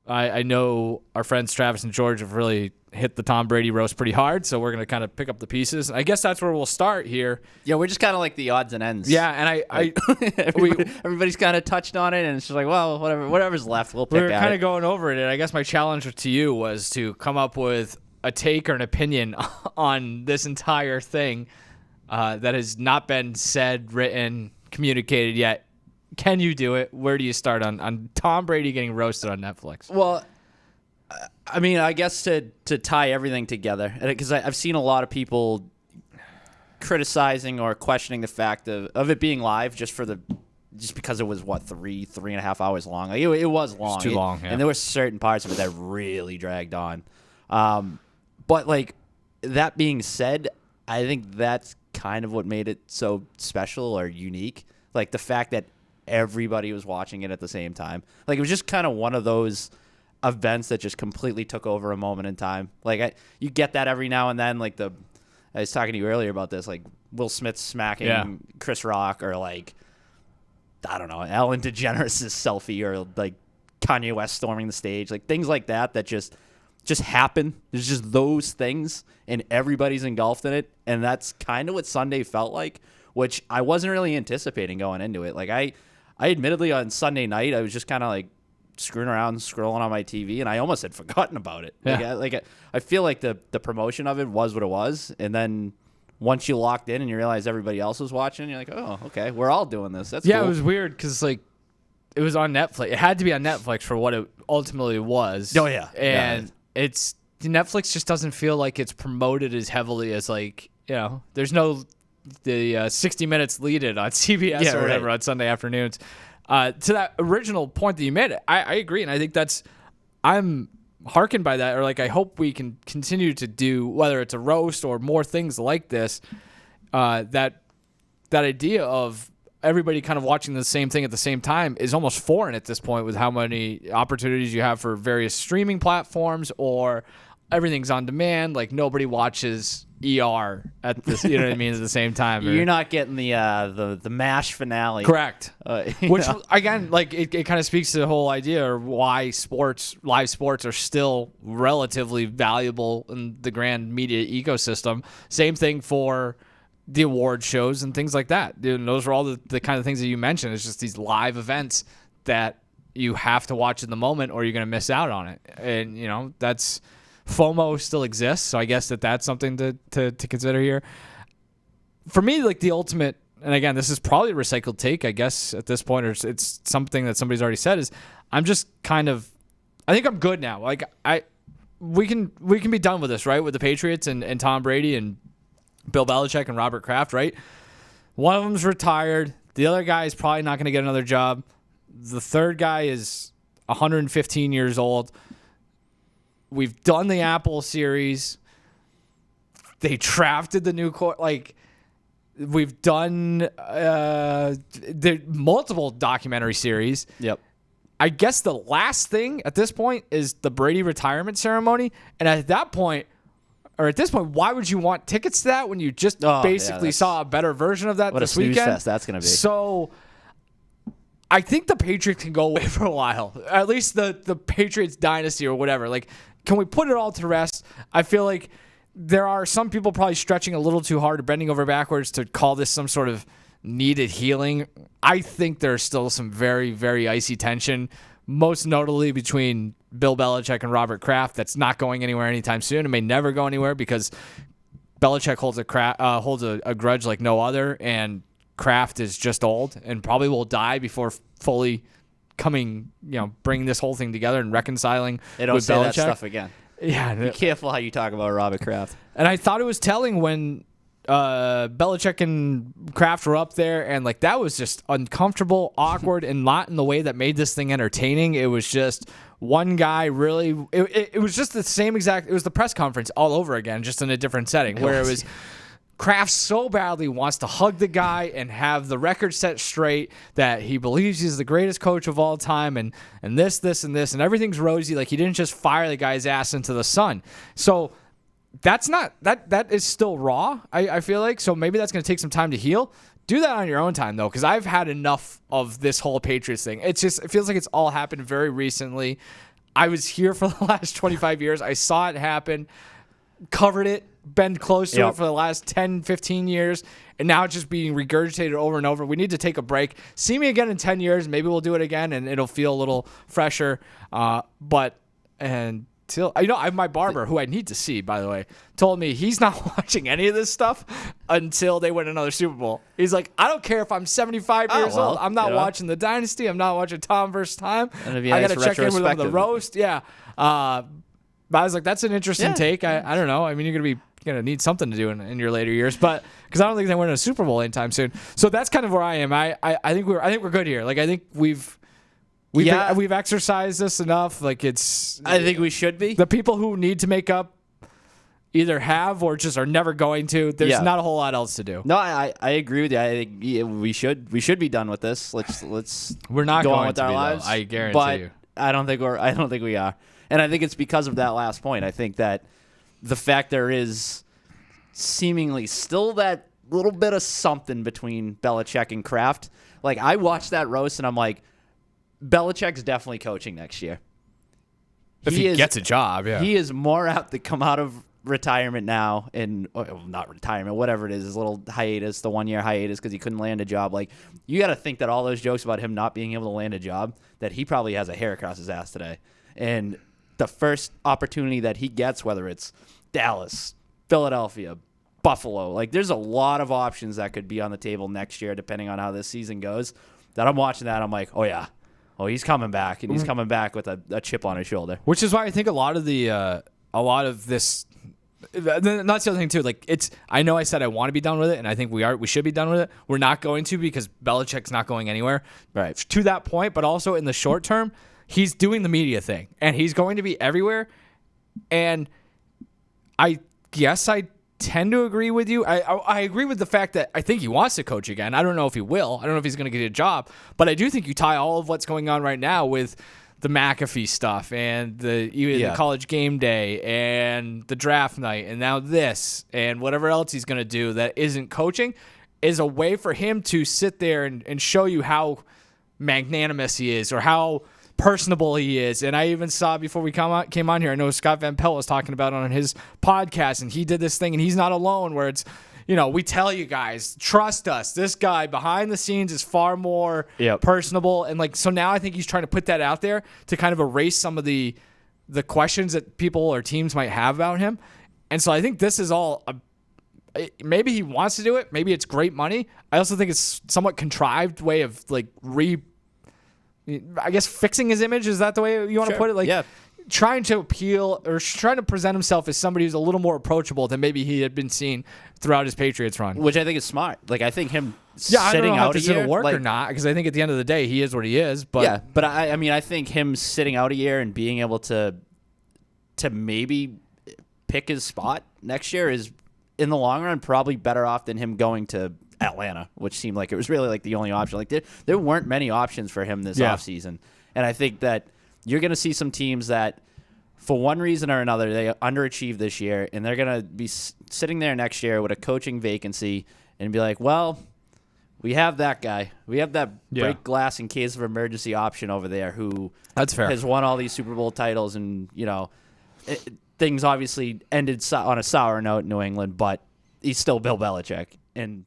I know our friends Travis and George have really hit the Tom Brady roast pretty hard, so we're going to kind of pick up the pieces. I guess that's where we'll start here. Yeah, we're just kind of like the odds and ends. Yeah, and everybody's kind of touched on it, and it's just like, well, whatever's left, we'll pick at it. We're kind of going over it, and I guess my challenge to you was to come up with a take or an opinion on this entire thing that has not been said, written, communicated yet. Can you do it? Where do you start on Tom Brady getting roasted on Netflix? Well, I mean, I guess to tie everything together, because I've seen a lot of people criticizing or questioning the fact of it being live just because it was, what, 3.5 hours long. Like, it was long. It's too long, yeah. And there were certain parts of it that really dragged on. But, like, that being said, I think that's kind of what made it so special or unique. Like, the fact that everybody was watching it at the same time. Like, it was just kind of one of those events that just completely took over a moment in time. Like, you get that every now and then. Like, I was talking to you earlier about this, like Will Smith smacking Chris Rock, or like, I don't know, Ellen DeGeneres' selfie, or like Kanye West storming the stage, like things like that just happen. There's just those things, and everybody's engulfed in it, and that's kind of what Sunday felt like, which I wasn't really anticipating going into it. Like, I admittedly on Sunday night, I was just kind of like screwing around, scrolling on my TV, and I almost had forgotten about it. Yeah. I feel like the promotion of it was what it was, and then once you locked in and you realize everybody else was watching, you're like, oh, okay, we're all doing this. That's cool. It was weird because like it was on Netflix. It had to be on Netflix for what it ultimately was. Oh yeah, and it's Netflix just doesn't feel like it's promoted as heavily as, like, you know, there's no the 60 Minutes lead it on CBS or whatever on Sunday afternoons. To that original point that you made, I agree, and I think I'm hearkened by that, or like I hope we can continue to do, whether it's a roast or more things like this, that idea of everybody kind of watching the same thing at the same time is almost foreign at this point, with how many opportunities you have for various streaming platforms, or everything's on demand. Like, nobody watches ER at this, you know what I mean, at the same time. You're not getting the MASH finale. Correct. Which, again, like it kind of speaks to the whole idea of why live sports are still relatively valuable in the grand media ecosystem. Same thing for the award shows and things like that. Dude, those are all the kind of things that you mentioned. It's just these live events that you have to watch in the moment, or you're going to miss out on it. And, you know, that's FOMO still exists, so I guess that's something to consider here. For me, like the ultimate, and again, this is probably a recycled take, I guess, at this point, or it's something that somebody's already said, is I'm just kind of, I think I'm good now. Like, we can be done with this, right? With the Patriots and Tom Brady and Bill Belichick and Robert Kraft, right? One of them's retired. The other guy is probably not going to get another job. The third guy is 115 years old. We've done the Apple series. They drafted the new court. Like, we've done the multiple documentary series. Yep. I guess the last thing at this point is the Brady retirement ceremony. And at this point, why would you want tickets to that when you just basically saw a better version of that this weekend? What a snooze fest that's going to be. So I think the Patriots can go away for a while. At least the Patriots dynasty or whatever. Like, can we put it all to rest? I feel like there are some people probably stretching a little too hard or bending over backwards to call this some sort of needed healing. I think there's still some very, very icy tension, most notably between Bill Belichick and Robert Kraft. That's not going anywhere anytime soon. It may never go anywhere because Belichick holds a grudge like no other, and Kraft is just old and probably will die before fully bringing this whole thing together and reconciling with say Belichick. That stuff again. Yeah. Be careful how you talk about Robert Kraft. And I thought it was telling when Belichick and Kraft were up there, and like that was just uncomfortable, awkward, and not in the way that made this thing entertaining. It was just one guy really. It was just the same exact. It was the press conference all over again, just in a different setting, where it was Kraft so badly wants to hug the guy and have the record set straight that he believes he's the greatest coach of all time, and this, and this, and everything's rosy. Like, he didn't just fire the guy's ass into the sun. So that's not that is still raw, I feel like. So maybe that's going to take some time to heal. Do that on your own time, though, because I've had enough of this whole Patriots thing. It feels like it's all happened very recently. I was here for the last 25 years. I saw it happen, covered it, been close to it for the last 10, 15 years, and now it's just being regurgitated over and over. We need to take a break. See me again in 10 years. Maybe we'll do it again, and it'll feel a little fresher. My barber, who I need to see, by the way, told me he's not watching any of this stuff until they win another Super Bowl. He's like, I don't care if I'm 75 years old. I'm not watching the Dynasty. I'm not watching Tom versus Time. I got to check in with him on the roast. Yeah. But I was like, that's an interesting take. I don't know. I mean, you're gonna need something to do in your later years, but because I don't think they win a Super Bowl anytime soon. So that's kind of where I am. I think we're good here. Like I think we've exercised this enough. Like I think we should be. The people who need to make up either have or just are never going to. There's not a whole lot else to do. No, I agree with you. I think we should be done with this. Let's we're not go going on with to our be, lives. Though. I guarantee but you. I don't think we are. And I think it's because of that last point. I think that the fact there is seemingly still that little bit of something between Belichick and Kraft. Like, I watched that roast, and I'm like, Belichick's definitely coaching next year. If he gets a job, yeah. He is more apt to come out of retirement now, not retirement, whatever it is, his little hiatus, the 1 year hiatus because he couldn't land a job. Like, you got to think that all those jokes about him not being able to land a job, that he probably has a hair across his ass today. And the first opportunity that he gets, whether it's Dallas, Philadelphia, Buffalo, like there's a lot of options that could be on the table next year depending on how this season goes. That I'm watching that, I'm like, oh yeah, he's coming back, and he's coming back with a chip on his shoulder. Which is why I think a lot of this. That's the other thing too. Like I know I said I want to be done with it, and I think we should be done with it. We're not going to because Belichick's not going anywhere. Right. To that point, but also in the short term, he's doing the media thing, and he's going to be everywhere. And I guess I tend to agree with you. I agree with the fact that I think he wants to coach again. I don't know if he will. I don't know if he's going to get a job, but I do think you tie all of what's going on right now with the McAfee stuff and the college game day and the draft night and now this and whatever else he's going to do that isn't coaching is a way for him to sit there and show you how magnanimous he is or how personable he is. And I even saw before we came on here, I know Scott Van Pelt was talking about it on his podcast, and he did this thing, and he's not alone, where it's, we tell you guys, trust us. This guy behind the scenes is far more personable. And so now I think he's trying to put that out there to kind of erase some of the questions that people or teams might have about him. And so I think this is all maybe he wants to do it. Maybe it's great money. I also think it's somewhat contrived way of fixing his image. Is that the way you want to put it? Trying to appeal or trying to present himself as somebody who's a little more approachable than maybe he had been seen throughout his Patriots run. Which I think is smart. Like, I think him sitting out a year. I don't know if it's going to work or not, because I think at the end of the day, he is what he is. But but I mean, I think him sitting out a year and being able to maybe pick his spot next year is, in the long run, probably better off than him going to Atlanta, which seemed like it was really like the only option. Like there weren't many options for him this offseason. And I think that you're going to see some teams that, for one reason or another, they underachieved this year, and they're going to be sitting there next year with a coaching vacancy and be like, well, we have that guy. We have that break glass in case of emergency option over there who has won all these Super Bowl titles. And, things obviously ended on a sour note in New England, but he's still Bill Belichick. And